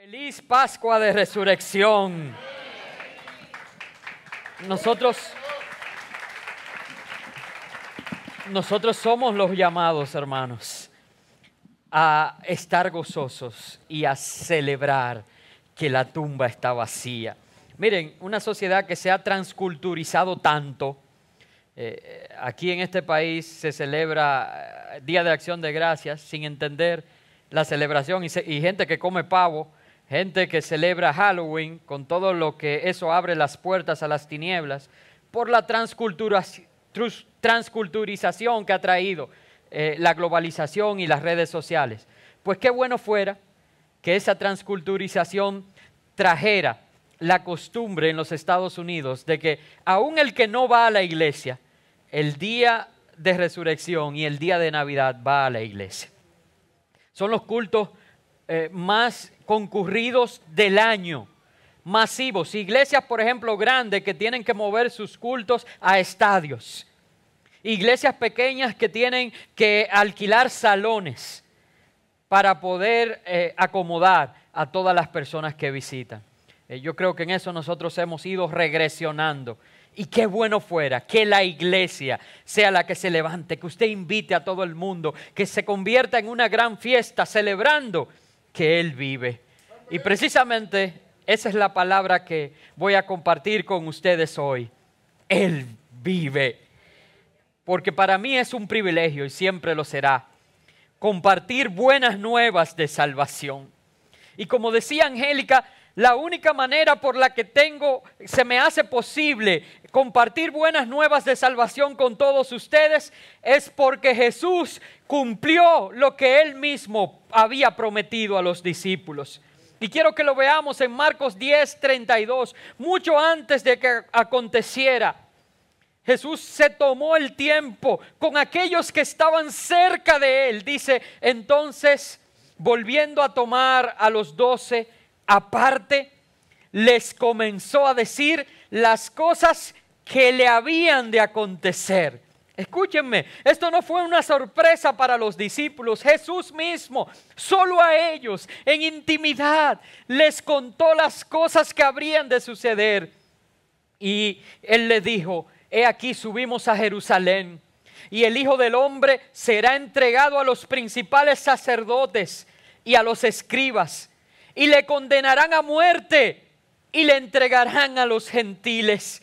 Feliz Pascua de Resurrección. Nosotros somos los llamados, hermanos, a estar gozosos y a celebrar que la tumba está vacía. Miren, una sociedad que se ha transculturizado tanto. Aquí en este país se celebra Día de Acción de Gracias sin entender la celebración y gente que come pavo, gente que celebra Halloween con todo lo que eso abre las puertas a las tinieblas por la transculturización que ha traído la globalización y las redes sociales. Pues qué bueno fuera que esa transculturización trajera la costumbre en los Estados Unidos de que aún el que no va a la iglesia, el día de resurrección y el día de Navidad va a la iglesia. Son los cultos más concurridos del año, masivos. Iglesias, por ejemplo, grandes que tienen que mover sus cultos a estadios. Iglesias pequeñas que tienen que alquilar salones para poder acomodar a todas las personas que visitan. Yo creo que en eso nosotros hemos ido regresionando. Y qué bueno fuera que la iglesia sea la que se levante, que usted invite a todo el mundo, que se convierta en una gran fiesta celebrando que Él vive. Y precisamente esa es la palabra que voy a compartir con ustedes hoy. Él vive. Porque para mí es un privilegio y siempre lo será compartir buenas nuevas de salvación. Y como decía Angélica, la única manera por la que se me hace posible compartir buenas nuevas de salvación con todos ustedes es porque Jesús cumplió lo que Él mismo había prometido a los discípulos. Y quiero que lo veamos en Marcos 10:32. Mucho antes de que aconteciera, Jesús se tomó el tiempo con aquellos que estaban cerca de Él. Dice, entonces, volviendo a tomar a los 12 aparte, les comenzó a decir las cosas que le habían de acontecer. Escúchenme, esto no fue una sorpresa para los discípulos. Jesús mismo, solo a ellos, en intimidad, les contó las cosas que habrían de suceder. Y Él le dijo, he aquí subimos a Jerusalén, y el Hijo del Hombre será entregado a los principales sacerdotes y a los escribas, y le condenarán a muerte, y le entregarán a los gentiles,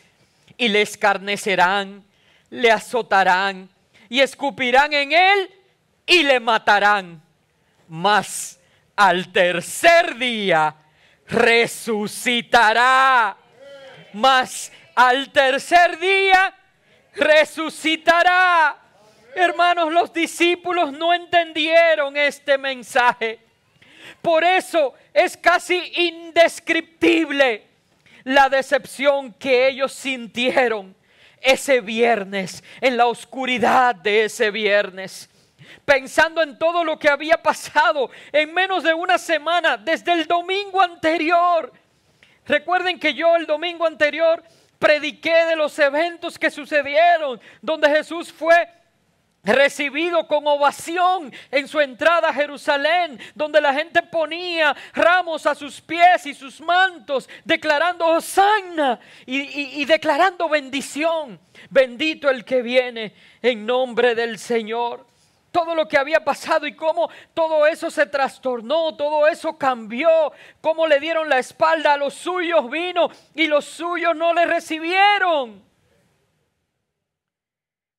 y le escarnecerán, le azotarán, y escupirán en él, y le matarán. Mas al tercer día resucitará. Mas al tercer día resucitará. Hermanos, los discípulos no entendieron este mensaje. Por eso es casi indescriptible la decepción que ellos sintieron ese viernes, en la oscuridad de ese viernes, pensando en todo lo que había pasado en menos de una semana desde el domingo anterior. Recuerden que yo el domingo anterior prediqué de los eventos que sucedieron, donde Jesús fue recibido con ovación en su entrada a Jerusalén, donde la gente ponía ramos a sus pies y sus mantos, declarando Hosanna y declarando bendición. Bendito el que viene en nombre del Señor. Todo lo que había pasado y cómo todo eso se trastornó, todo eso cambió, cómo le dieron la espalda a los suyos, vino y los suyos no le recibieron.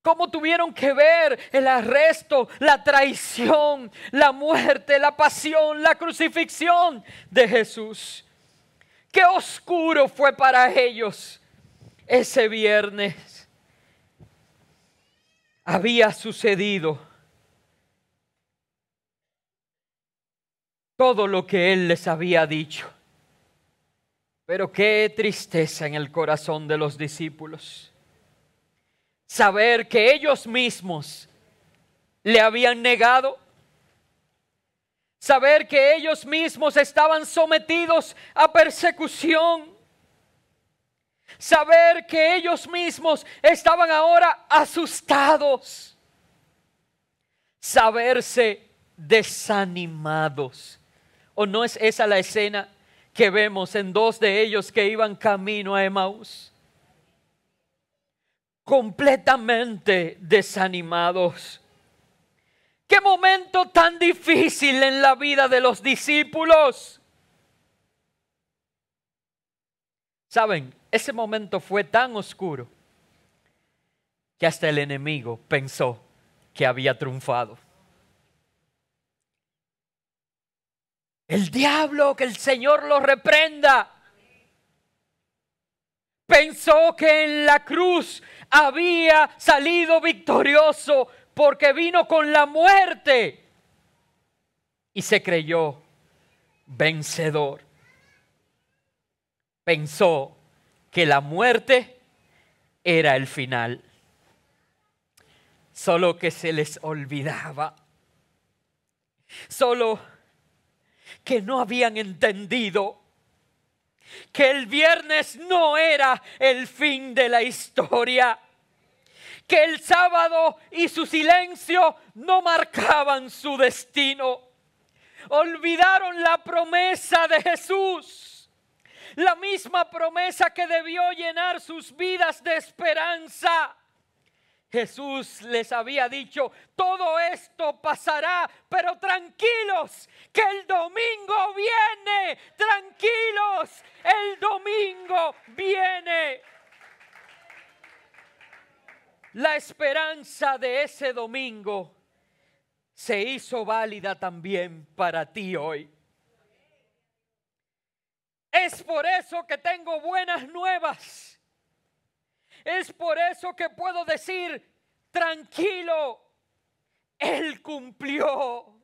Cómo tuvieron que ver el arresto, la traición, la muerte, la pasión, la crucifixión de Jesús. Qué oscuro fue para ellos ese viernes. Había sucedido todo lo que Él les había dicho. Pero qué tristeza en el corazón de los discípulos. Saber que ellos mismos le habían negado. Saber que ellos mismos estaban sometidos a persecución. Saber que ellos mismos estaban ahora asustados. Saberse desanimados. ¿O no es esa la escena que vemos en dos de ellos que iban camino a Emaús. Completamente desanimados. ¡Qué momento tan difícil en la vida de los discípulos! Saben, ese momento fue tan oscuro que hasta el enemigo pensó que había triunfado. El diablo, que el Señor lo reprenda, pensó que en la cruz había salido victorioso porque vino con la muerte y se creyó vencedor. Pensó que la muerte era el final. Solo que se les olvidaba. Solo que no habían entendido que el viernes no era el fin de la historia. Que el sábado y su silencio no marcaban su destino. Olvidaron la promesa de Jesús. La misma promesa que debió llenar sus vidas de esperanza. Jesús les había dicho, todo esto pasará, pero tranquilos, que el domingo viene. Tranquilos, el domingo viene. La esperanza de ese domingo se hizo válida también para ti hoy. Es por eso que tengo buenas nuevas. Es por eso que puedo decir, tranquilo, Él cumplió.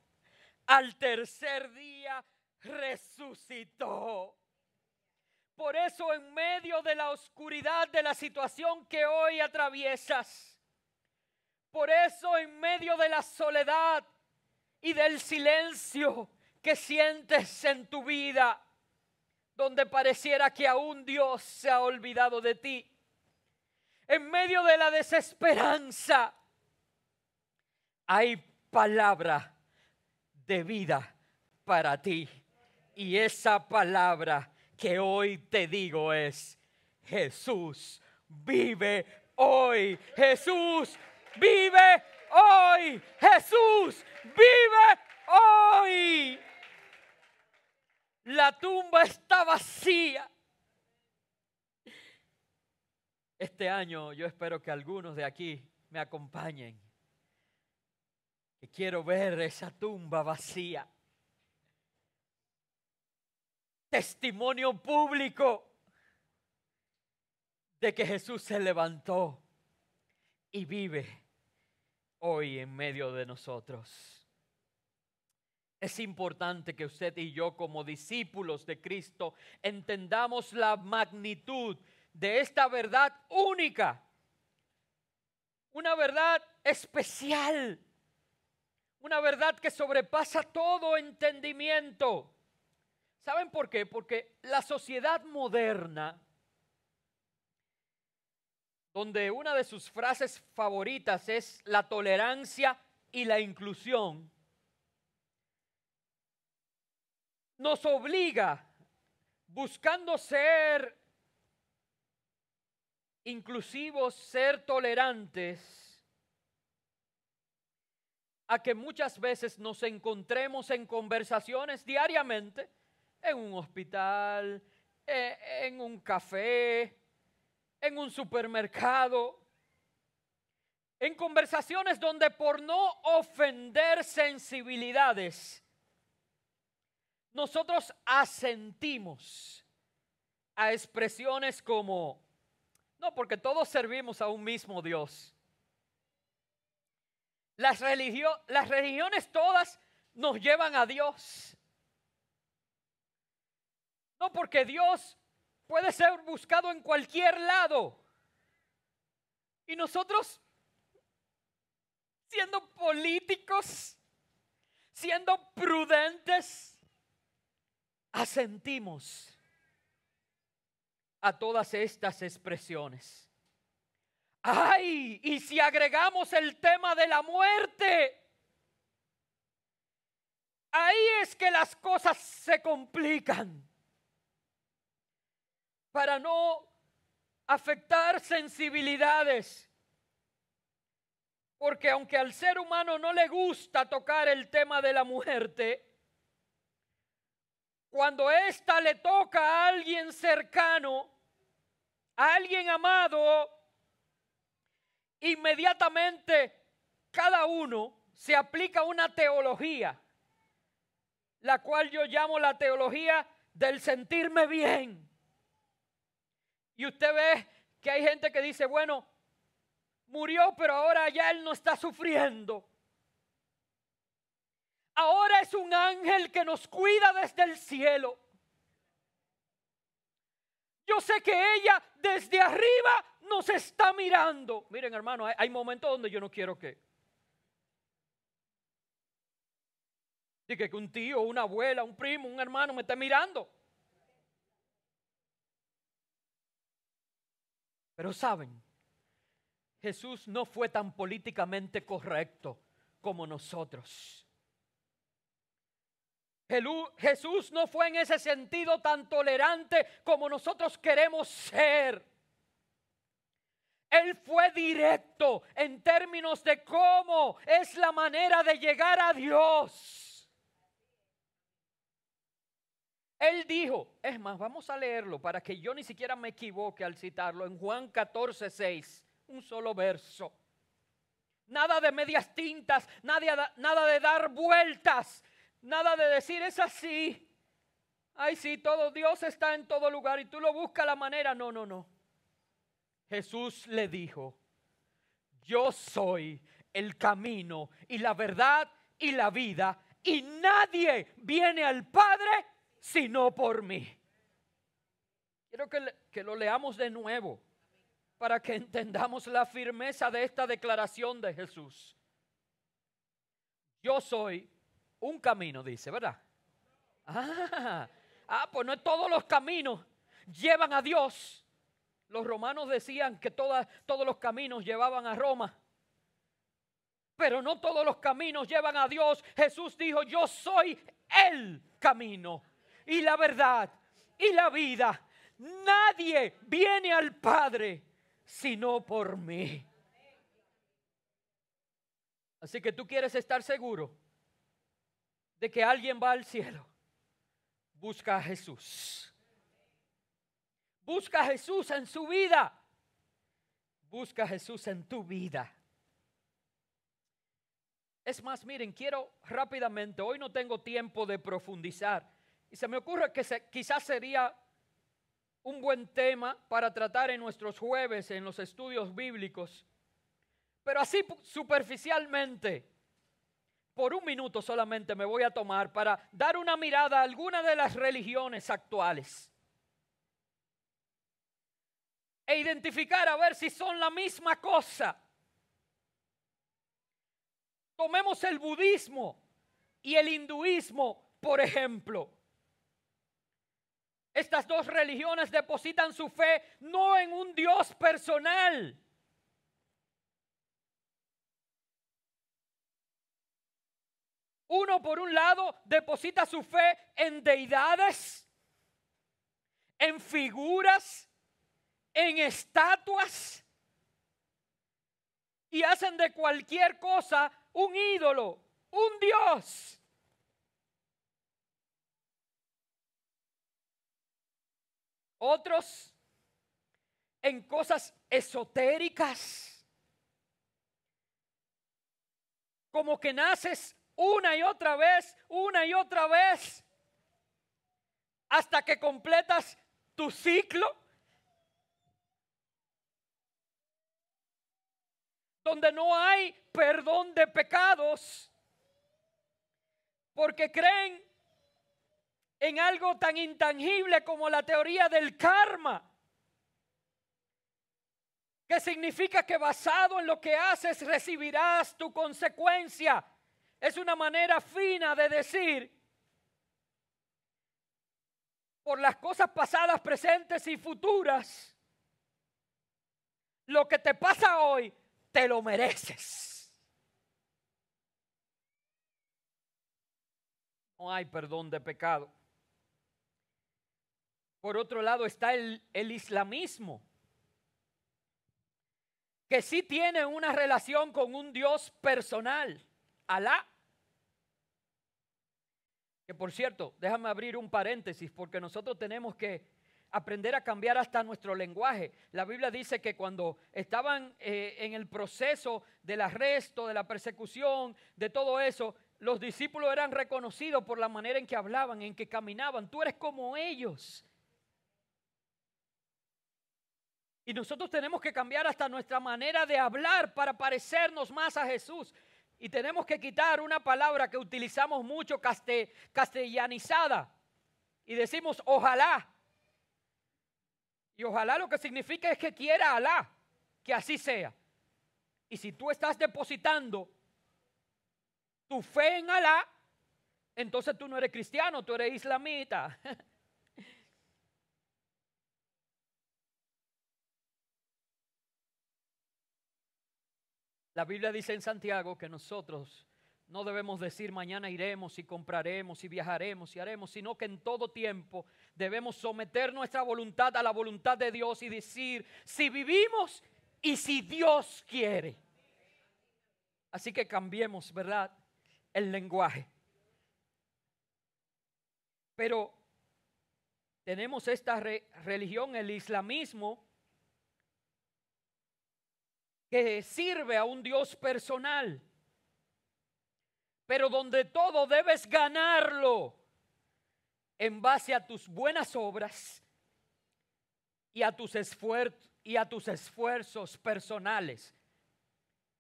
Al tercer día resucitó. Por eso en medio de la oscuridad de la situación que hoy atraviesas, por eso en medio de la soledad y del silencio que sientes en tu vida, donde pareciera que aún Dios se ha olvidado de ti, en medio de la desesperanza, hay palabra de vida para ti. Y esa palabra que hoy te digo es: Jesús vive hoy. Jesús vive hoy. Jesús vive hoy. La tumba está vacía. Este año yo espero que algunos de aquí me acompañen. Que quiero ver esa tumba vacía. Testimonio público de que Jesús se levantó y vive hoy en medio de nosotros. Es importante que usted y yo, como discípulos de Cristo, entendamos la magnitud de esta verdad única, una verdad especial, una verdad que sobrepasa todo entendimiento. ¿Saben por qué? Porque la sociedad moderna, donde una de sus frases favoritas es la tolerancia y la inclusión, nos obliga, buscando ser inclusivos, ser tolerantes, a que muchas veces nos encontremos en conversaciones diariamente, en un hospital, en un café, en un supermercado, en conversaciones donde por no ofender sensibilidades, nosotros asentimos a expresiones como: no, porque todos servimos a un mismo Dios. Las religiones todas nos llevan a Dios. No, porque Dios puede ser buscado en cualquier lado. Y nosotros, siendo políticos, siendo prudentes, asentimos a todas estas expresiones. ¡Ay! Y si agregamos el tema de la muerte, ahí es que las cosas se complican. para no afectar sensibilidades. Porque aunque al ser humano no le gusta tocar el tema de la muerte, cuando ésta le toca a alguien cercano, a alguien amado, inmediatamente cada uno se aplica una teología, la cual yo llamo la teología del sentirme bien. Y usted ve que hay gente que dice, bueno, murió, pero ahora ya él no está sufriendo. Ahora es un ángel que nos cuida desde el cielo. Yo sé que ella desde arriba nos está mirando. Miren, hermano, hay momentos donde yo no quiero que un tío, una abuela, un primo, un hermano me esté mirando. Pero saben, Jesús no fue tan políticamente correcto como nosotros. Jesús no fue en ese sentido tan tolerante como nosotros queremos ser. Él fue directo en términos de cómo es la manera de llegar a Dios. Él dijo, es más, vamos a leerlo para que yo ni siquiera me equivoque al citarlo, en Juan 14:6, un solo verso. Nada de medias tintas, nada de dar vueltas. Nada de decir, es así. Ay, sí, todo Dios está en todo lugar y tú lo buscas la manera. No, no, no. Jesús le dijo, yo soy el camino y la verdad y la vida y nadie viene al Padre sino por mí. Quiero que lo leamos de nuevo para que entendamos la firmeza de esta declaración de Jesús. Yo soy un camino, dice, ¿verdad? Pues no todos los caminos llevan a Dios. Los romanos decían que todos los caminos llevaban a Roma. Pero no todos los caminos llevan a Dios. Jesús dijo, yo soy el camino y la verdad y la vida. Nadie viene al Padre sino por mí. Así que tú quieres estar seguro de que alguien va al cielo. Busca a Jesús. Busca a Jesús en su vida. Busca a Jesús en tu vida. Es más, miren, quiero rápidamente, hoy no tengo tiempo de profundizar. Y se me ocurre que quizás sería un buen tema para tratar en nuestros jueves en los estudios bíblicos. Pero así superficialmente, por un minuto solamente me voy a tomar para dar una mirada a alguna de las religiones actuales e identificar a ver si son la misma cosa. Tomemos el budismo y el hinduismo, por ejemplo. Estas dos religiones depositan su fe no en un Dios personal. Uno, por un lado, deposita su fe en deidades, en figuras, en estatuas, y hacen de cualquier cosa un ídolo, un Dios. Otros en cosas esotéricas, como que naces una y otra vez, hasta que completas tu ciclo, donde no hay perdón de pecados, porque creen en algo tan intangible como la teoría del karma, que significa que basado en lo que haces recibirás tu consecuencia. Es una manera fina de decir, por las cosas pasadas, presentes y futuras, lo que te pasa hoy, te lo mereces. No hay perdón de pecado. Por otro lado está el islamismo, que sí tiene una relación con un Dios personal, Alá. Que por cierto, déjame abrir un paréntesis porque nosotros tenemos que aprender a cambiar hasta nuestro lenguaje. La Biblia dice que cuando estaban en el proceso del arresto, de la persecución, de todo eso, los discípulos eran reconocidos por la manera en que hablaban, en que caminaban. Tú eres como ellos. Y nosotros tenemos que cambiar hasta nuestra manera de hablar para parecernos más a Jesús. Y tenemos que quitar una palabra que utilizamos mucho castellanizada. Y decimos ojalá. Y ojalá lo que significa es que quiera Alá, que así sea. Y si tú estás depositando tu fe en Alá, entonces tú no eres cristiano, tú eres islamita. La Biblia dice en Santiago que nosotros no debemos decir mañana iremos y compraremos y viajaremos y haremos, sino que en todo tiempo debemos someter nuestra voluntad a la voluntad de Dios y decir si vivimos y si Dios quiere. Así que cambiemos, ¿verdad?, el lenguaje. Pero tenemos esta religión, el islamismo, que sirve a un Dios personal, pero donde todo debes ganarlo en base a tus buenas obras y a tus esfuerzos personales.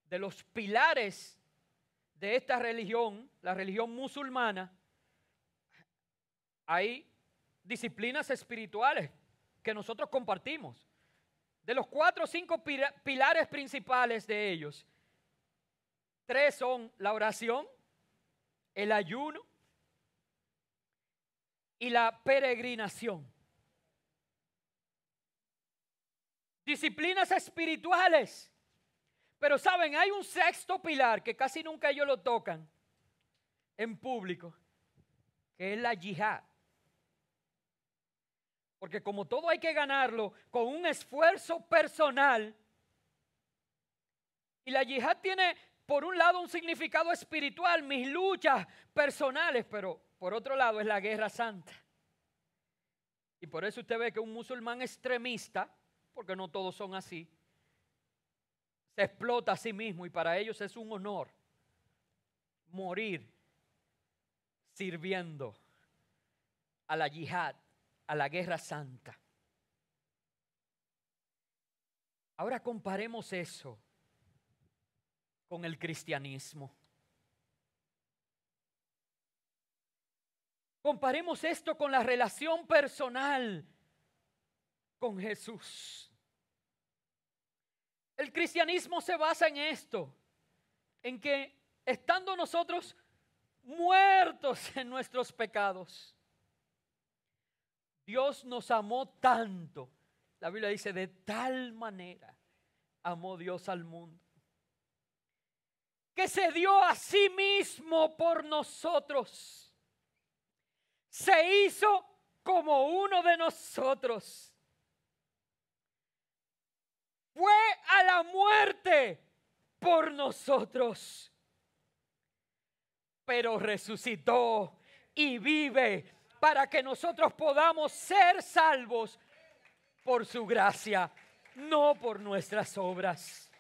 De los pilares de esta religión, la religión musulmana, hay disciplinas espirituales que nosotros compartimos. De los 4 o 5 pilares principales de ellos, 3 son la oración, el ayuno y la peregrinación. Disciplinas espirituales. Pero saben, hay un 6º pilar que casi nunca ellos lo tocan en público, que es la yihad. Porque como todo hay que ganarlo con un esfuerzo personal, y la yihad tiene por un lado un significado espiritual, mis luchas personales, pero por otro lado es la guerra santa. Y por eso usted ve que un musulmán extremista, porque no todos son así, se explota a sí mismo y para ellos es un honor morir sirviendo a la yihad, a la guerra santa. Ahora comparemos eso con el cristianismo. Comparemos esto con la relación personal con Jesús. El cristianismo se basa en esto, en que estando nosotros muertos en nuestros pecados, Dios nos amó tanto. La Biblia dice, de tal manera amó Dios al mundo, que se dio a sí mismo por nosotros. Se hizo como uno de nosotros. Fue a la muerte por nosotros, pero resucitó y vive para que nosotros podamos ser salvos por su gracia, no por nuestras obras.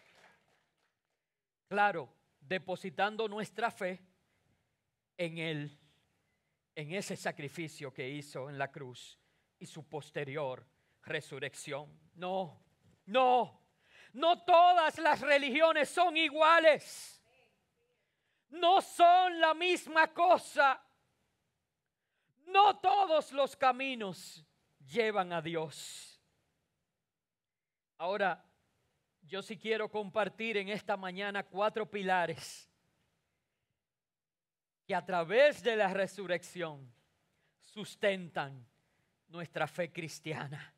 Claro, depositando nuestra fe en Él, en ese sacrificio que hizo en la cruz y su posterior resurrección. No todas las religiones son iguales. No son la misma cosa. No todos los caminos llevan a Dios. Ahora, yo sí quiero compartir en esta mañana 4 pilares que a través de la resurrección sustentan nuestra fe cristiana.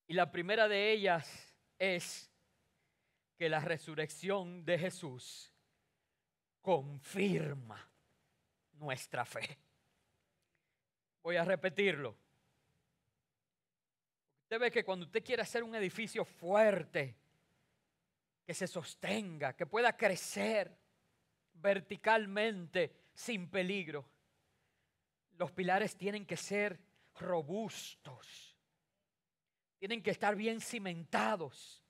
Y la primera de ellas es que la resurrección de Jesús confirma nuestra fe. Voy a repetirlo. Usted ve que cuando usted quiere hacer un edificio fuerte, que se sostenga, que pueda crecer verticalmente sin peligro, los pilares tienen que ser robustos, tienen que estar bien cimentados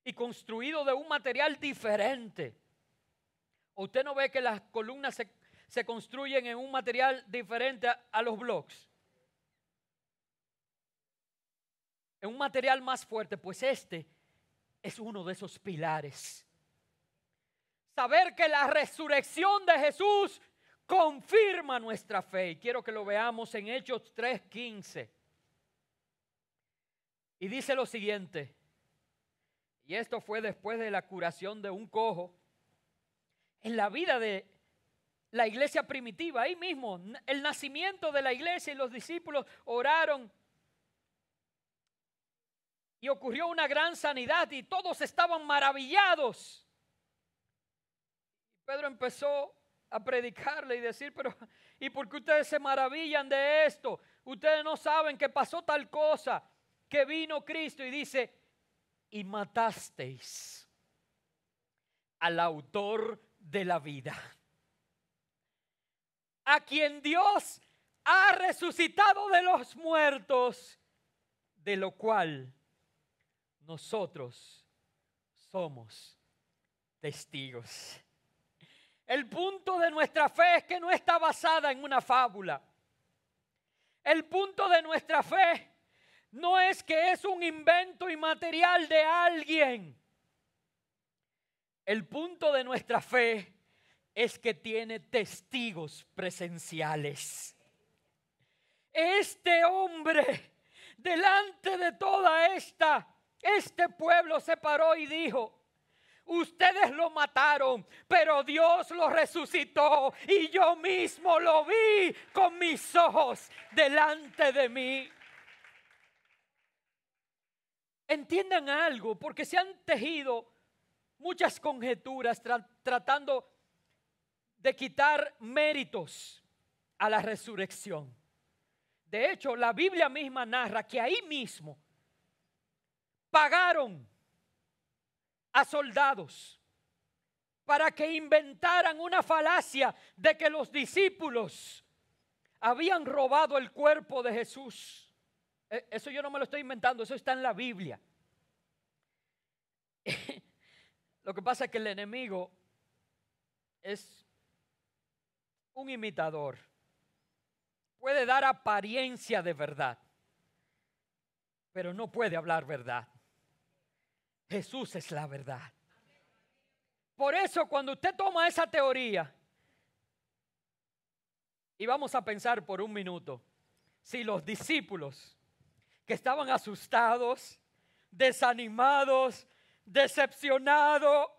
y construidos de un material diferente. ¿Usted no ve que las columnas se construyen en un material diferente a los blocks? En un material más fuerte, pues este es uno de esos pilares. Saber que la resurrección de Jesús confirma nuestra fe. Y quiero que lo veamos en Hechos 3:15. Y dice lo siguiente. Y esto fue después de la curación de un cojo. En la vida de la iglesia primitiva, ahí mismo, el nacimiento de la iglesia, y los discípulos oraron. Y ocurrió una gran sanidad y todos estaban maravillados. Pedro empezó a predicarle y decir, pero ¿y por qué ustedes se maravillan de esto? Ustedes no saben que pasó tal cosa, que vino Cristo. Y dice, y matasteis al autor de la vida, a quien Dios ha resucitado de los muertos, de lo cual nosotros somos testigos. El punto de nuestra fe es que no está basada en una fábula. El punto de nuestra fe no es que es un invento inmaterial de alguien. El punto de nuestra fe es que tiene testigos presenciales. Este hombre, delante de toda este pueblo se paró y dijo, ustedes lo mataron, pero Dios lo resucitó y yo mismo lo vi con mis ojos delante de mí. Entiendan algo, porque se han tejido muchas conjeturas tratando de quitar méritos a la resurrección. De hecho, la Biblia misma narra que ahí mismo pagaron a soldados para que inventaran una falacia de que los discípulos habían robado el cuerpo de Jesús. Eso yo no me lo estoy inventando, eso está en la Biblia. Lo que pasa es que el enemigo es un imitador. Puede dar apariencia de verdad, pero no puede hablar verdad. Jesús es la verdad. Por eso cuando usted toma esa teoría, y vamos a pensar por un minuto, si los discípulos que estaban asustados, desanimados, decepcionados,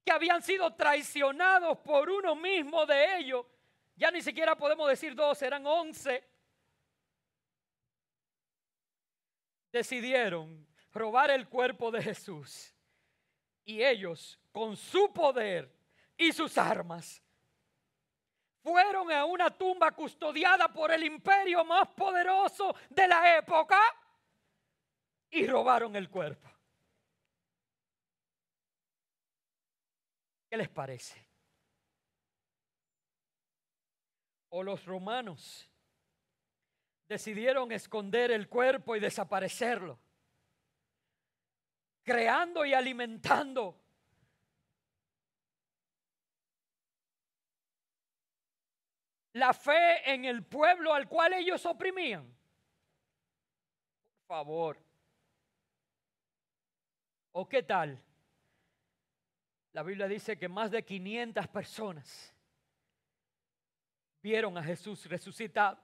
que habían sido traicionados por uno mismo de ellos, ya ni siquiera podemos decir 12, eran 11, decidieron robar el cuerpo de Jesús. Y ellos, con su poder y sus armas, fueron a una tumba custodiada por el imperio más poderoso de la época y robaron el cuerpo. ¿Qué les parece? O los romanos decidieron esconder el cuerpo y desaparecerlo, creando y alimentando la fe en el pueblo al cual ellos oprimían. Por favor. ¿O qué tal? La Biblia dice que más de 500 personas vieron a Jesús resucitado.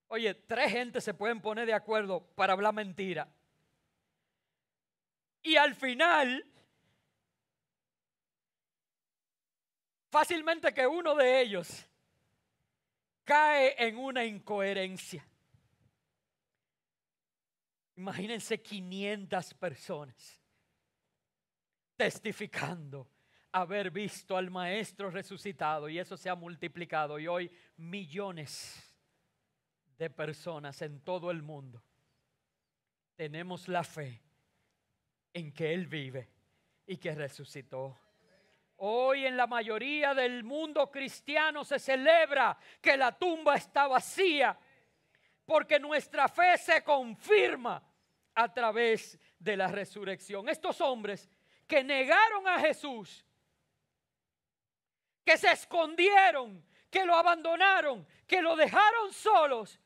Oye, 3 gentes se pueden poner de acuerdo para hablar mentira. Y al final, fácilmente que uno de ellos cae en una incoherencia. Imagínense 500 personas testificando haber visto al Maestro resucitado, y eso se ha multiplicado, y hoy millones de personas en todo el mundo tenemos la fe en que Él vive y que resucitó. Hoy en la mayoría del mundo cristiano se celebra que la tumba está vacía, porque nuestra fe se confirma a través de la resurrección. Estos hombres que negaron a Jesús, que se escondieron, que lo abandonaron, que lo dejaron solos,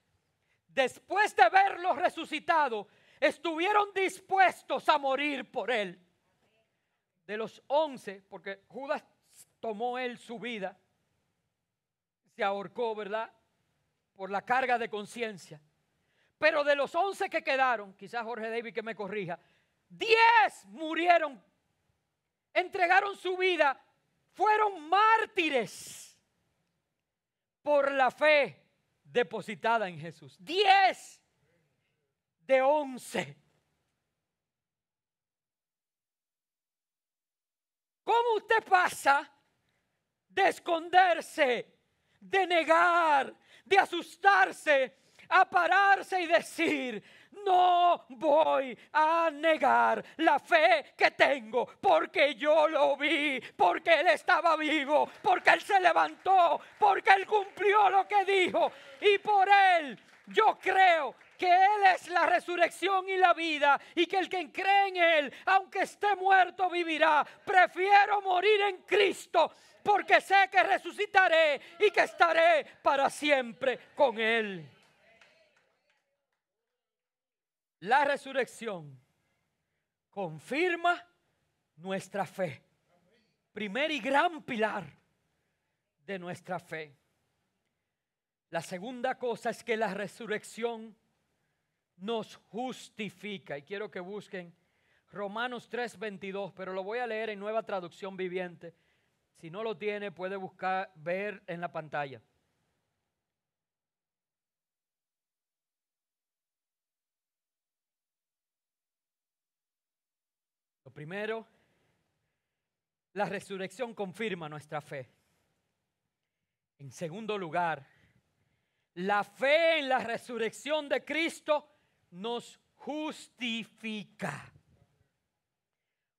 después de verlo resucitado, estuvieron dispuestos a morir por Él. De los 11, porque Judas tomó él su vida, se ahorcó, ¿verdad?, por la carga de conciencia. Pero de los 11 que quedaron, quizás Jorge David que me corrija, 10 murieron, entregaron su vida, fueron mártires por la fe depositada en Jesús. 10 de 11. ¿Cómo usted pasa de esconderse, de negar, de asustarse, a pararse y decir: no voy a negar la fe que tengo, porque yo lo vi, porque Él estaba vivo, porque Él se levantó, porque Él cumplió lo que dijo, y por Él yo creo que Él es la resurrección y la vida, y que el que cree en Él, aunque esté muerto, vivirá? Prefiero morir en Cristo, porque sé que resucitaré y que estaré para siempre con Él. La resurrección confirma nuestra fe. Primer y gran pilar de nuestra fe. La segunda cosa es que la resurrección nos justifica. Y quiero que busquen Romanos 3:22, pero lo voy a leer en Nueva Traducción Viviente. Si no lo tiene, puede buscar, ver en la pantalla. Lo primero, la resurrección confirma nuestra fe. En segundo lugar, la fe en la resurrección de Cristo nos justifica.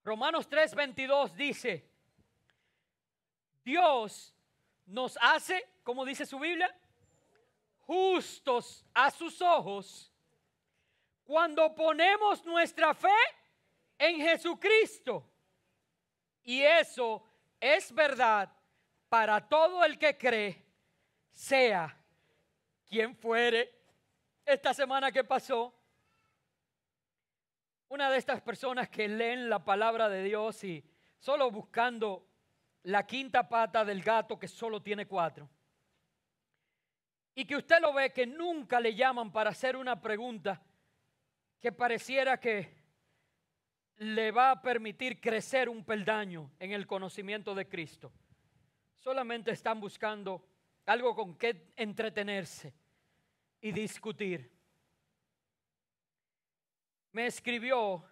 Romanos 3:22 dice: Dios nos hace, como dice su Biblia, justos a sus ojos cuando ponemos nuestra fe en Jesucristo. Y eso es verdad para todo el que cree, sea quien fuere. Esta semana que pasó, una de estas personas que leen la palabra de Dios y solo buscando la quinta pata del gato que solo tiene 4, y que usted lo ve que nunca le llaman para hacer una pregunta que pareciera que le va a permitir crecer un peldaño en el conocimiento de Cristo. Solamente están buscando algo con que entretenerse y discutir. Me escribió,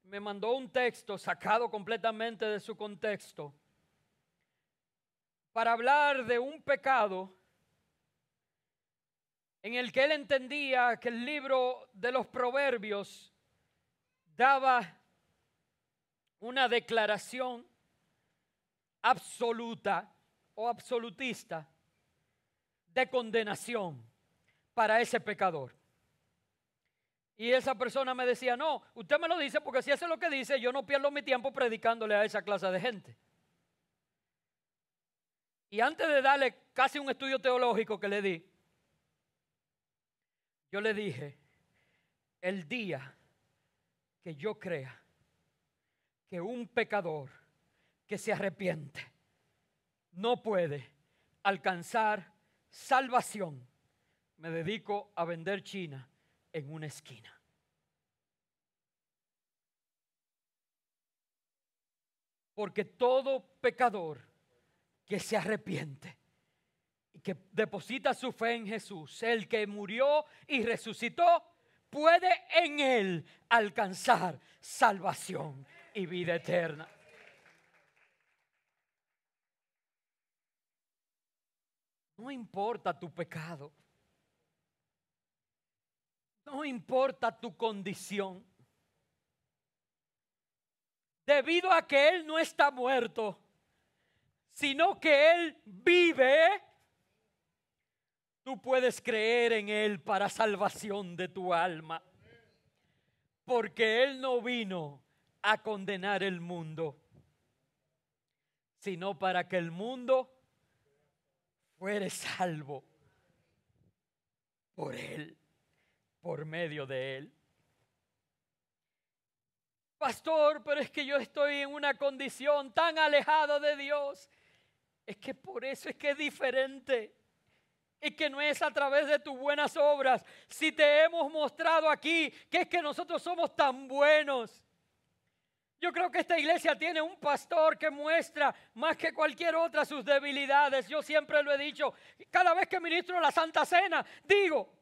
me mandó un texto sacado completamente de su contexto para hablar de un pecado en el que él entendía que el libro de los Proverbios daba una declaración absoluta o absolutista de condenación para ese pecador. Y esa persona me decía: no, usted me lo dice porque si eso es lo que dice, yo no pierdo mi tiempo predicándole a esa clase de gente. Y antes de darle casi un estudio teológico que le di, yo le dije: el día que yo crea que un pecador que se arrepiente no puede alcanzar salvación, me dedico a vender China en una esquina. Porque todo pecador que se arrepiente y que deposita su fe en Jesús, el que murió y resucitó, puede en Él alcanzar salvación y vida eterna. No importa tu pecado. No importa tu condición. Debido a que Él no está muerto, sino que Él vive, tú puedes creer en Él para salvación de tu alma. Porque Él no vino a condenar el mundo, sino para que el mundo fuere salvo por Él, por medio de Él. Pastor, pero es que yo estoy en una condición tan alejada de Dios. Es que por eso es que es diferente. Es que no es a través de tus buenas obras. Si te hemos mostrado aquí que es que nosotros somos tan buenos. Yo creo que esta iglesia tiene un pastor que muestra más que cualquier otra sus debilidades. Yo siempre lo he dicho. Cada vez que ministro la Santa Cena, digo,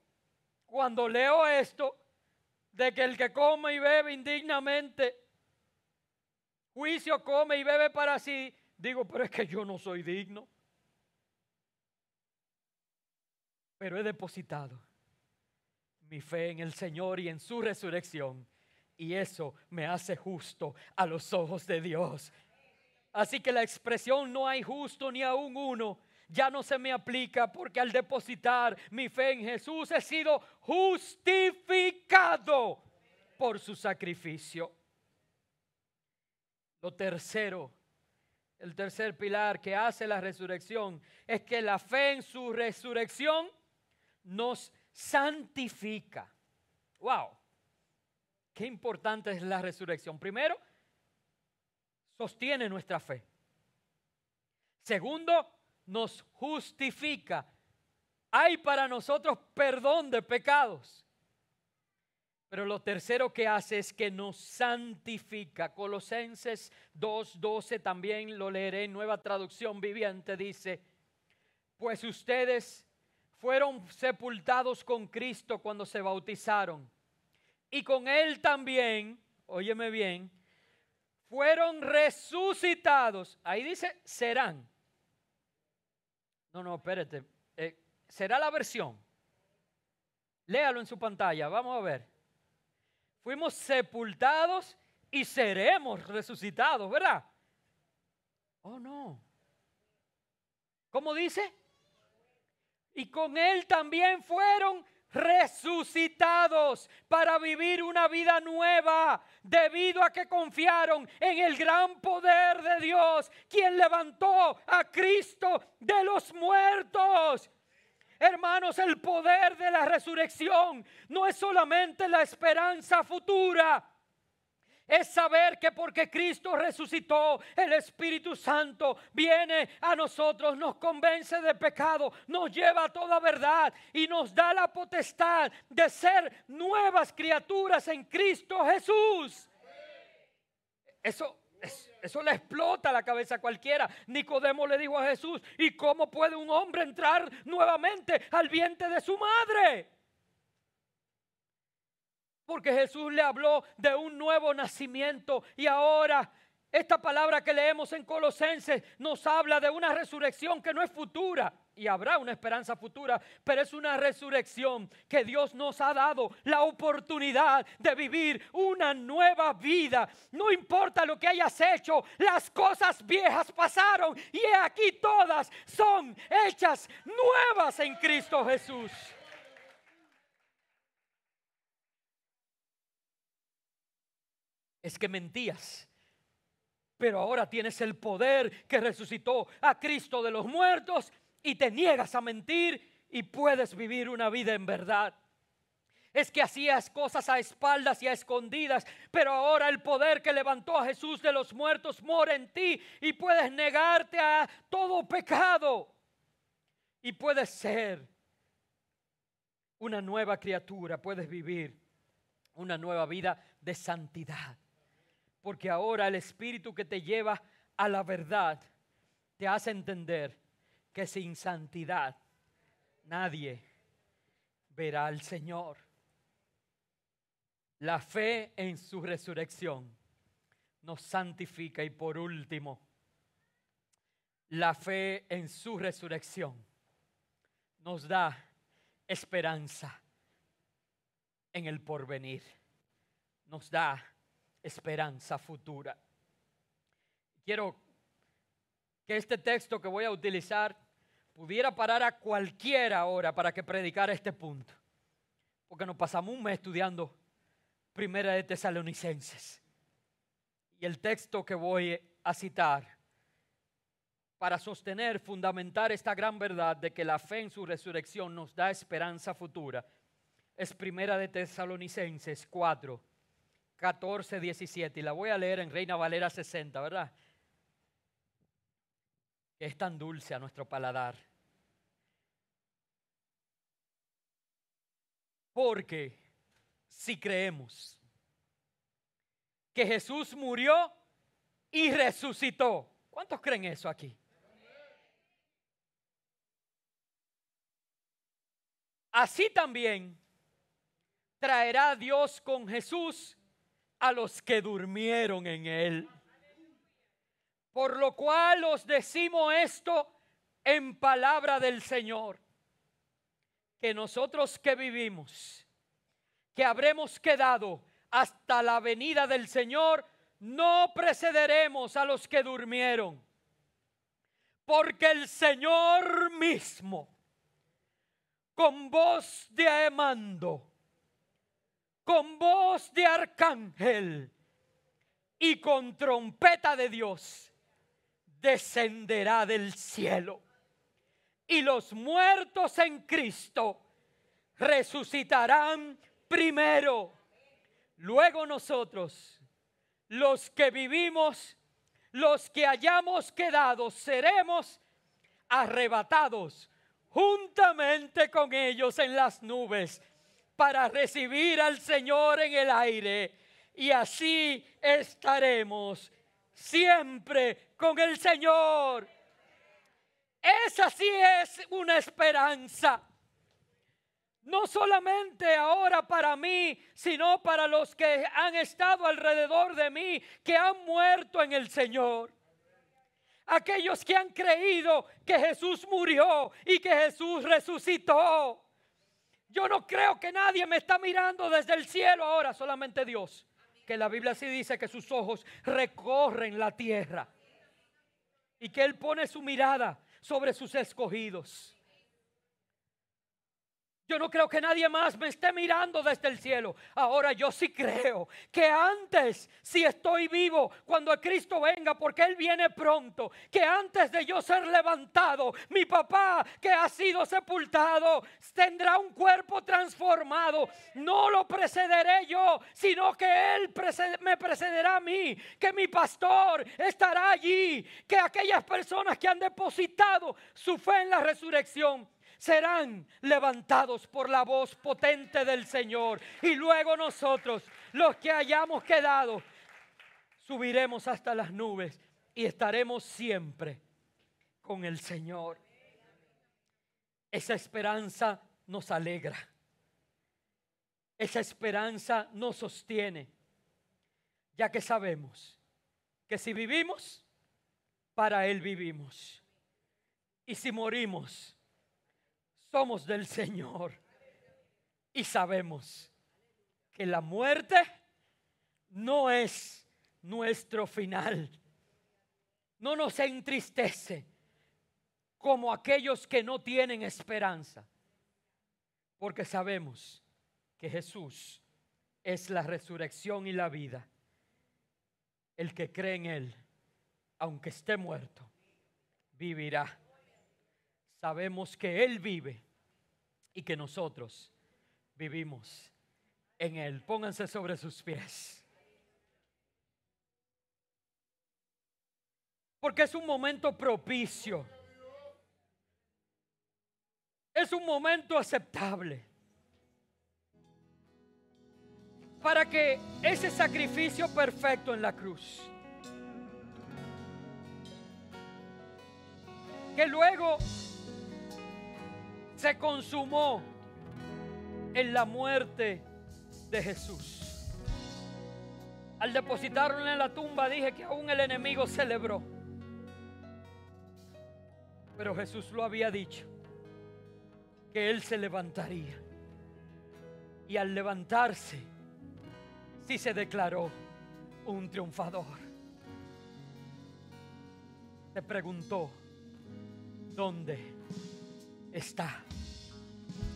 cuando leo esto, de que el que come y bebe indignamente, juicio come y bebe para sí, digo, pero es que yo no soy digno. Pero he depositado mi fe en el Señor y en su resurrección, y eso me hace justo a los ojos de Dios. Así que la expresión no hay justo ni aún uno ya no se me aplica, porque al depositar mi fe en Jesús he sido justificado por su sacrificio. Lo tercero, el tercer pilar que hace la resurrección es que la fe en su resurrección nos santifica. ¡Wow! Qué importante es la resurrección. Primero, sostiene nuestra fe. Segundo, nos justifica. Hay para nosotros perdón de pecados. Pero lo tercero que hace es que nos santifica. Colosenses 2:12, también lo leeré en Nueva Traducción Viviente, dice: pues ustedes fueron sepultados con Cristo cuando se bautizaron, y con Él también, óyeme bien, fueron resucitados. Ahí dice serán. No, espérate. Será la versión. Léalo en su pantalla, vamos a ver. Fuimos sepultados y seremos resucitados, ¿verdad? Oh, no. ¿Cómo dice? Y con Él también fueron resucitados para vivir una vida nueva, debido a que confiaron en el gran poder de Dios, quien levantó a Cristo de los muertos. Hermanos, el poder de la resurrección no es solamente la esperanza futura. Es saber que porque Cristo resucitó, el Espíritu Santo viene a nosotros, nos convence de pecado, nos lleva a toda verdad y nos da la potestad de ser nuevas criaturas en Cristo Jesús. Eso le explota la cabeza a cualquiera. Nicodemo le dijo a Jesús: ¿y cómo puede un hombre entrar nuevamente al vientre de su madre? Porque Jesús le habló de un nuevo nacimiento, y ahora esta palabra que leemos en Colosenses nos habla de una resurrección que no es futura, y habrá una esperanza futura, pero es una resurrección que Dios nos ha dado la oportunidad de vivir una nueva vida. No importa lo que hayas hecho, las cosas viejas pasaron y aquí todas son hechas nuevas en Cristo Jesús. Es que mentías, pero ahora tienes el poder que resucitó a Cristo de los muertos y te niegas a mentir y puedes vivir una vida en verdad. Es que hacías cosas a espaldas y a escondidas, pero ahora el poder que levantó a Jesús de los muertos mora en ti y puedes negarte a todo pecado y puedes ser una nueva criatura, puedes vivir una nueva vida de santidad. Porque ahora el Espíritu que te lleva a la verdad te hace entender que sin santidad nadie verá al Señor. La fe en su resurrección nos santifica. Y por último, la fe en su resurrección nos da esperanza en el porvenir. Nos da esperanza futura. Quiero que este texto que voy a utilizar pudiera parar a cualquiera hora para que predicara este punto. Porque nos pasamos un mes estudiando Primera de Tesalonicenses. Y el texto que voy a citar para sostener, fundamentar esta gran verdad de que la fe en su resurrección nos da esperanza futura, es Primera de Tesalonicenses 4, 14, 17. Y la voy a leer en Reina Valera 60, ¿verdad? Que es tan dulce a nuestro paladar. Porque si creemos que Jesús murió y resucitó, ¿cuántos creen eso aquí? Así también traerá Dios con Jesús a los que durmieron en él. Por lo cual os decimos esto en palabra del Señor, que nosotros que vivimos, que habremos quedado hasta la venida del Señor, no precederemos a los que durmieron, porque el Señor mismo, con voz de mando, con voz de arcángel y con trompeta de Dios, descenderá del cielo, y los muertos en Cristo resucitarán primero. Luego nosotros, los que vivimos, los que hayamos quedado, seremos arrebatados juntamente con ellos en las nubes para recibir al Señor en el aire, y así estaremos siempre con el Señor. Esa sí es una esperanza. No solamente ahora para mí, sino para los que han estado alrededor de mí, que han muerto en el Señor. Aquellos que han creído que Jesús murió y que Jesús resucitó. Yo no creo que nadie me está mirando desde el cielo ahora, solamente Dios. Que la Biblia sí dice que sus ojos recorren la tierra y que Él pone su mirada sobre sus escogidos. Yo no creo que nadie más me esté mirando desde el cielo. Ahora yo sí creo que antes, si estoy vivo, cuando Cristo venga, porque Él viene pronto, que antes de yo ser levantado, mi papá que ha sido sepultado tendrá un cuerpo transformado. No lo precederé yo, sino que Él me precederá a mí, que mi pastor estará allí, que aquellas personas que han depositado su fe en la resurrección serán levantados por la voz potente del Señor. Y luego nosotros, los que hayamos quedado, subiremos hasta las nubes y estaremos siempre con el Señor. Esa esperanza nos alegra. Esa esperanza nos sostiene, ya que sabemos que si vivimos, para Él vivimos. Y si morimos, somos del Señor, y sabemos que la muerte no es nuestro final. No nos entristece como aquellos que no tienen esperanza, porque sabemos que Jesús es la resurrección y la vida. El que cree en Él, aunque esté muerto, vivirá. Sabemos que Él vive y que nosotros vivimos en Él. Pónganse sobre sus pies. Porque es un momento propicio. Es un momento aceptable para que ese sacrificio perfecto en la cruz, que luego se consumó en la muerte de Jesús. Al depositarlo en la tumba dije que aún el enemigo celebró, pero Jesús lo había dicho. que Él se levantaría. Y al levantarse, sí se declaró un triunfador. Se preguntó: ¿dónde está,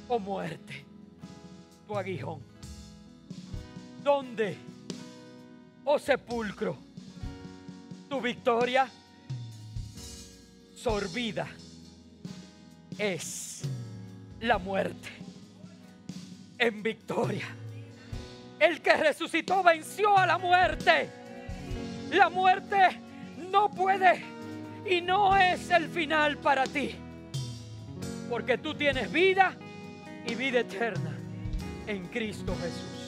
oh muerte, tu aguijón? ¿Dónde, oh sepulcro, tu victoria? Sorbida es la muerte en victoria. El que resucitó venció a la muerte. La muerte no puede y no es el final para ti, porque tú tienes vida y vida eterna en Cristo Jesús.